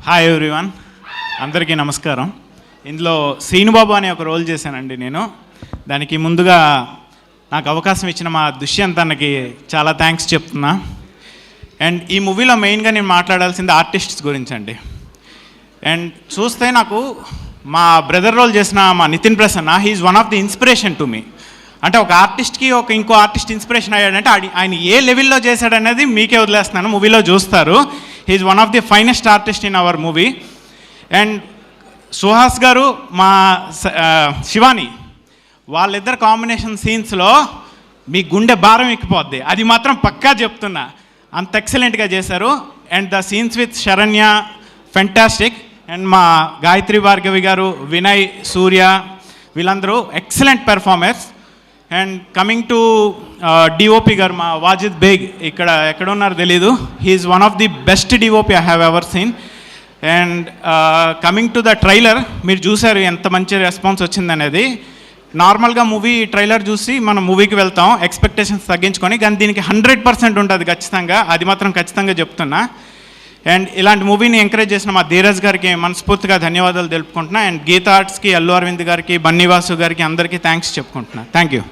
Hi everyone, అందరికీ నమస్కారం. ఇందులో శ్రీనుబాబు అనే ఒక రోల్ చేశానండి నేను. దానికి ముందుగా నాకు అవకాశం ఇచ్చిన మా దుష్యంత్ అన్నకి చాలా థ్యాంక్స్ చెప్తున్నా. అండ్ ఈ మూవీలో మెయిన్గా నేను మాట్లాడాల్సింది ఆర్టిస్ట్స్ గురించి అండి. అండ్ చూస్తే నాకు మా బ్రదర్ రోల్ చేసిన మా Nithin Prasanna, he's one of the inspiration to me. అంటే ఒక ఆర్టిస్ట్కి ఇంకో ఆర్టిస్ట్ ఇన్స్పిరేషన్ అయ్యాడంటే ఆయన ఏ లెవెల్లో చేశాడనేది మీకే వదిలేస్తున్నాను, మూవీలో చూస్తారు. He's one of the finest artist in our movie. And Suhas గారు, మా శివాని, వాళ్ళిద్దరు కాంబినేషన్ సీన్స్లో మీ గుండె భారం ఎక్కిపోద్ది, అది మాత్రం పక్కా చెప్తున్నా. అంత ఎక్సలెంట్గా చేశారు. And the scenes with Saranya fantastic. And మా గాయత్రి భార్గవి గారు, వినయ్, సూర్య, వీళ్ళందరూ excellent performance. And coming to DOP గారు, మా వాజిద్ బేగ్, ఇక్కడ ఎక్కడున్నారో తెలీదు, he's one of the best DOP I have ever seen. And coming to the trailer, మీరు చూసారు ఎంత మంచి రెస్పాన్స్ వచ్చిందనేది. నార్మల్గా మూవీ ట్రైలర్ చూసి మనం మూవీకి వెళ్తాం ఎక్స్పెక్టేషన్స్ తగ్గించుకొని, కానీ దీనికి 100% ఉంటుంది ఖచ్చితంగా, అది మాత్రం ఖచ్చితంగా చెప్తున్నా. అండ్ ఇలాంటి మూవీని ఎంకరేజ్ చేసిన మా ధీరజ్ గారికి మనస్ఫూర్తిగా ధన్యవాదాలు తెలుపుకుంటున్నా. అండ్ గీతా ఆర్ట్స్కి, అల్లు అరవింద్ గారికి, బన్నీవాసు గారికి, అందరికీ థ్యాంక్స్ చెప్పుకుంటున్నా. Thank you.